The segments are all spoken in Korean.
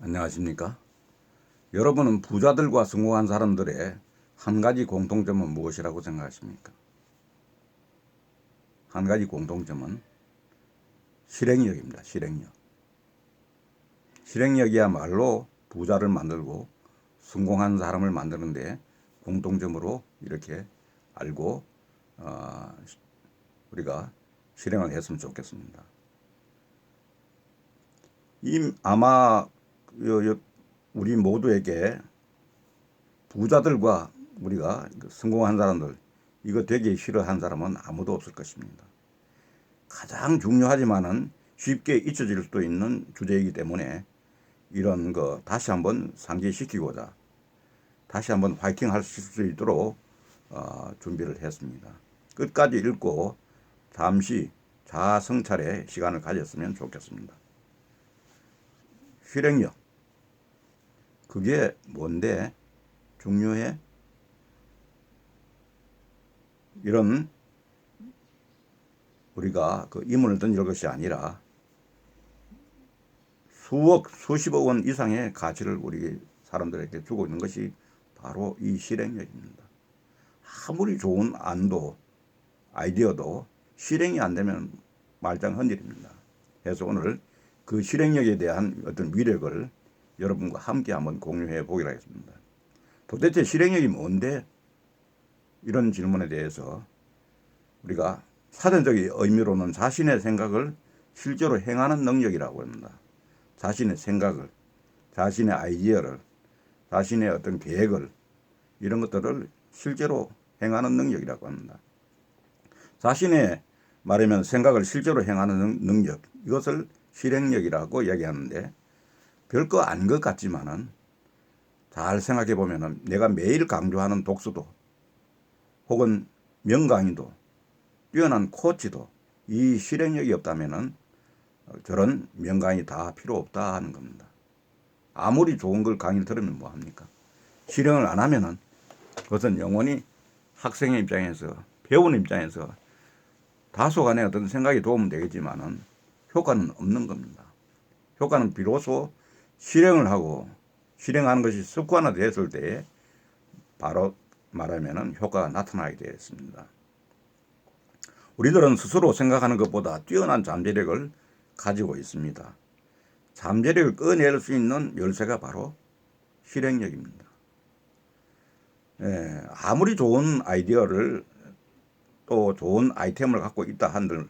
안녕하십니까? 여러분은 부자들과 성공한 사람들의 한 가지 공통점은 무엇이라고 생각하십니까? 한 가지 공통점은 실행력입니다. 실행력. 실행력이야말로 부자를 만들고 성공한 사람을 만드는데 공통점으로 이렇게 알고 우리가 실행을 했으면 좋겠습니다. 아마 우리 모두에게 부자들과 우리가 성공한 사람들, 이거 되게 싫어하는 사람은 아무도 없을 것입니다. 가장 중요하지만은 쉽게 잊혀질 수도 있는 주제이기 때문에 이런 거 다시 한번 상기시키고자 다시 한번 화이팅 할 수 있도록 준비를 했습니다. 끝까지 읽고 잠시 자아 성찰의 시간을 가졌으면 좋겠습니다. 실행력. 그게 뭔데 중요해? 이런 우리가 그 이문을 던질 것이 아니라 수억, 수십억 원 이상의 가치를 우리 사람들에게 주고 있는 것이 바로 이 실행력입니다. 아무리 좋은 안도, 아이디어도 실행이 안 되면 말짱헌일입니다. 그래서 오늘 그 실행력에 대한 어떤 위력을 여러분과 함께 한번 공유해 보기로 하겠습니다. 도대체 실행력이 뭔데? 이런 질문에 대해서 우리가 사전적인 의미로는 자신의 생각을 실제로 행하는 능력이라고 합니다. 자신의 생각을, 자신의 아이디어를, 자신의 어떤 계획을, 이런 것들을 실제로 행하는 능력이라고 합니다. 자신의 말하면 생각을 실제로 행하는 능력, 이것을 실행력이라고 얘기하는데 별거 아닌 것 같지만은 잘 생각해 보면은 내가 매일 강조하는 독서도 혹은 명강의도 뛰어난 코치도 이 실행력이 없다면은 저런 명강의 다 필요 없다 하는 겁니다. 아무리 좋은 걸 강의를 들으면 뭐합니까? 실행을 안 하면은 그것은 영원히 학생의 입장에서 배우는 입장에서 다소간의 어떤 생각이 도움은 되겠지만은 효과는 없는 겁니다. 효과는 비로소 실행을 하고 실행하는 것이 습관화됐을 때에 바로 말하면은 효과가 나타나게 되어 있습니다. 우리들은 스스로 생각하는 것보다 뛰어난 잠재력을 가지고 있습니다. 잠재력을 꺼낼 수 있는 열쇠가 바로 실행력입니다. 아무리 좋은 아이디어를 또 좋은 아이템을 갖고 있다 한들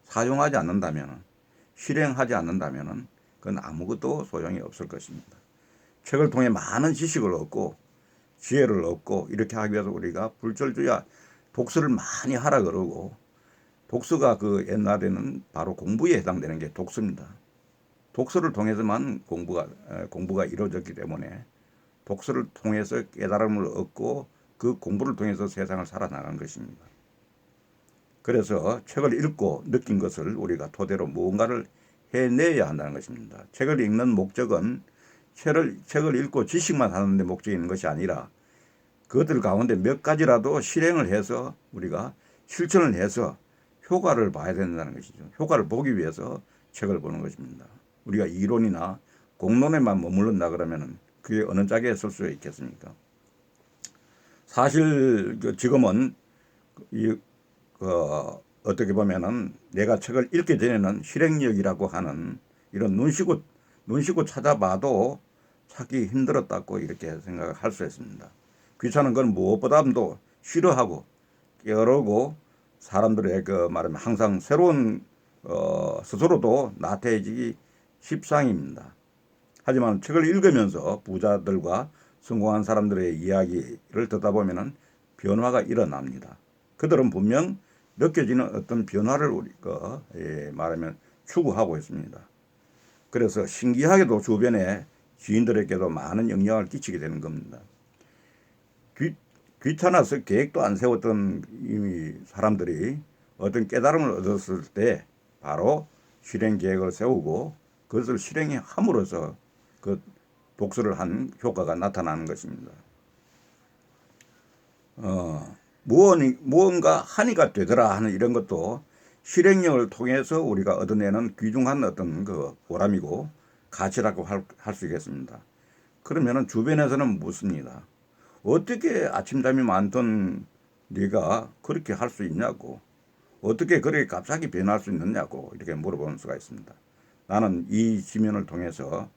사용하지 않는다면, 실행하지 않는다면 그건 아무것도 소용이 없을 것입니다. 책을 통해 많은 지식을 얻고 지혜를 얻고 이렇게 하기 위해서 우리가 불철주야 독서를 많이 하라 그러고, 독서가 그 옛날에는 바로 공부에 해당되는 게 독서입니다. 독서를 통해서만 공부가 이루어졌기 때문에 독서를 통해서 깨달음을 얻고 그 공부를 통해서 세상을 살아나가는 것입니다. 그래서 책을 읽고 느낀 것을 우리가 토대로 무언가를 해내야 한다는 것입니다. 책을 읽는 목적은 책을 읽고 지식만 하는 데 목적이 있는 것이 아니라 그것들 가운데 몇 가지라도 실행을 해서 우리가 실천을 해서 효과를 봐야 된다는 것이죠. 효과를 보기 위해서 책을 보는 것입니다. 우리가 이론이나 공론에만 머무른다 그러면 그게 어느 짝에 쓸 수 있겠습니까? 사실 지금은 어떻게 보면은 내가 책을 읽기 전에는 실행력이라고 하는 이런 눈 씻고 찾아봐도 찾기 힘들었다고 이렇게 생각할 수 있습니다. 귀찮은 건 무엇보다도 싫어하고 게으르고 사람들의 말하면 항상 새로운 스스로도 나태해지기 십상입니다. 하지만 책을 읽으면서 부자들과 성공한 사람들의 이야기를 듣다 보면은 변화가 일어납니다. 그들은 분명 느껴지는 어떤 변화를 우리가 말하면 추구하고 있습니다. 그래서 신기하게도 주변에 지인들에게도 많은 영향을 끼치게 되는 겁니다. 귀찮아서 계획도 안 세웠던 이미 사람들이 어떤 깨달음을 얻었을 때 바로 실행 계획을 세우고 그것을 실행함으로써 그 독서를 한 효과가 나타나는 것입니다. 무언가 한이가 되더라 하는 이런 것도 실행력을 통해서 우리가 얻어내는 귀중한 어떤 그 보람이고 가치라고 할 수 있겠습니다. 그러면은 주변에서는 묻습니다. 어떻게 아침잠이 많던 네가 그렇게 할 수 있냐고, 어떻게 그렇게 갑자기 변할 수 있느냐고 이렇게 물어보는 수가 있습니다. 나는 이 지면을 통해서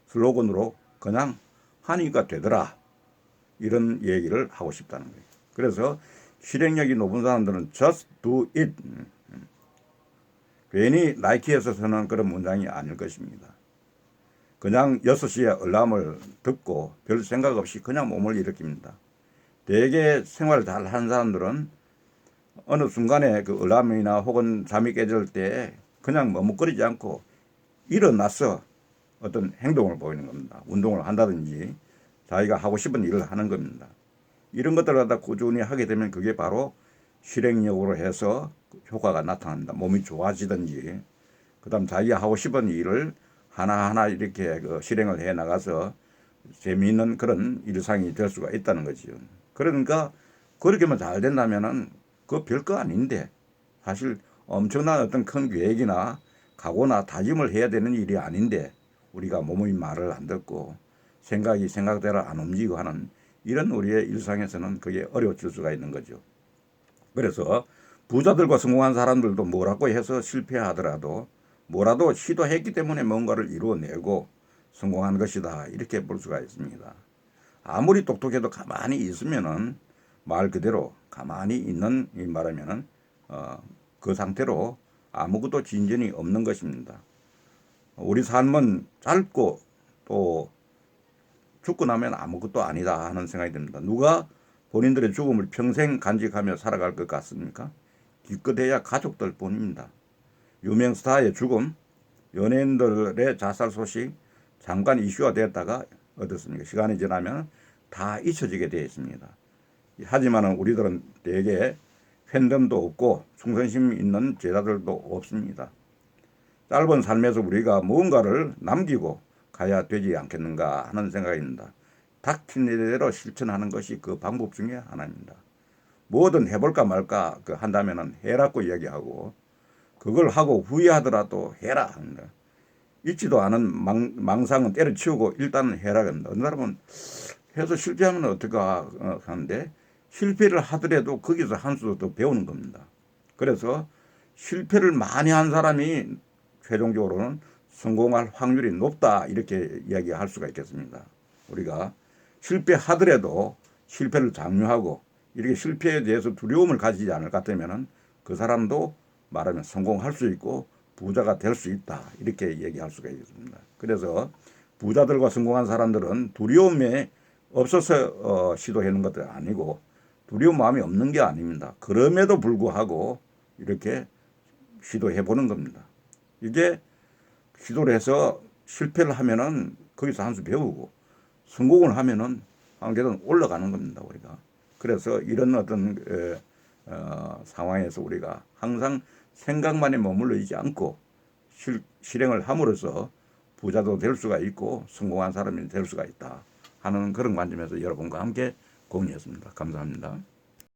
슬로건으로 그냥 하니까 되더라, 이런 얘기를 하고 싶다는 거예요. 그래서 실행력이 높은 사람들은 just do it. 괜히 나이키에서 쓰는 그런 문장이 아닐 것입니다. 그냥 6시에 알람을 듣고 별 생각 없이 그냥 몸을 일으킵니다. 대개 생활을 잘 하는 사람들은 어느 순간에 그 알람이나 혹은 잠이 깨질 때 그냥 머뭇거리지 않고 일어나서 어떤 행동을 보이는 겁니다. 운동을 한다든지 자기가 하고 싶은 일을 하는 겁니다. 이런 것들을 갖다 꾸준히 하게 되면 그게 바로 실행력으로 해서 효과가 나타난다. 몸이 좋아지든지, 그 다음 자기가 하고 싶은 일을 하나하나 이렇게 그 실행을 해 나가서 재미있는 그런 일상이 될 수가 있다는 거지요. 그러니까 그렇게만 잘 된다면은 그 별거 아닌데, 사실 엄청난 어떤 큰 계획이나 각오나 다짐을 해야 되는 일이 아닌데, 우리가 몸의 말을 안 듣고 생각이 생각대로 안 움직이고 하는 이런 우리의 일상에서는 그게 어려워질 수가 있는 거죠. 그래서 부자들과 성공한 사람들도 뭐라고 해서 실패하더라도 뭐라도 시도했기 때문에 뭔가를 이루어내고 성공한 것이다, 이렇게 볼 수가 있습니다. 아무리 똑똑해도 가만히 있으면은 말 그대로 가만히 있는 이 말하면은 그 상태로 아무것도 진전이 없는 것입니다. 우리 삶은 짧고 또 죽고 나면 아무것도 아니다 하는 생각이 듭니다. 누가 본인들의 죽음을 평생 간직하며 살아갈 것 같습니까? 기껏해야 가족들 뿐입니다. 유명 스타의 죽음, 연예인들의 자살 소식 잠깐 이슈가 되었다가 어떻습니까? 시간이 지나면 다 잊혀지게 되어 있습니다. 하지만 우리들은 대개 팬덤도 없고 충성심 있는 제자들도 없습니다. 짧은 삶에서 우리가 무언가를 남기고 가야 되지 않겠는가 하는 생각입니다. 닥친 일대로 실천하는 것이 그 방법 중에 하나입니다. 뭐든 해볼까 말까 한다면은 해라고 이야기하고, 그걸 하고 후회하더라도 해라 합니다. 있지도 않은 망상은 때려치우고 일단은 해라 합니다. 어느 사람은 해서 실패하면 어떨까 하는데, 실패를 하더라도 거기서 한 수 더 배우는 겁니다. 그래서 실패를 많이 한 사람이 최종적으로는 성공할 확률이 높다, 이렇게 이야기할 수가 있겠습니다. 우리가 실패하더라도 실패를 장려하고 이렇게 실패에 대해서 두려움을 가지지 않을 것 같으면은 그 사람도 말하면 성공할 수 있고 부자가 될 수 있다, 이렇게 얘기할 수가 있습니다. 그래서 부자들과 성공한 사람들은 두려움에 없어서 시도하는 것도 아니고 두려운 마음이 없는 게 아닙니다. 그럼에도 불구하고 이렇게 시도해 보는 겁니다. 이게 시도를 해서 실패를 하면은 거기서 한 수 배우고 성공을 하면은 한 계단 올라가는 겁니다, 우리가. 그래서 이런 어떤 상황에서 우리가 항상 생각만에 머물러 있지 않고 실행을 함으로써 부자도 될 수가 있고 성공한 사람이 될 수가 있다 하는 그런 관점에서 여러분과 함께 공유했습니다. 감사합니다.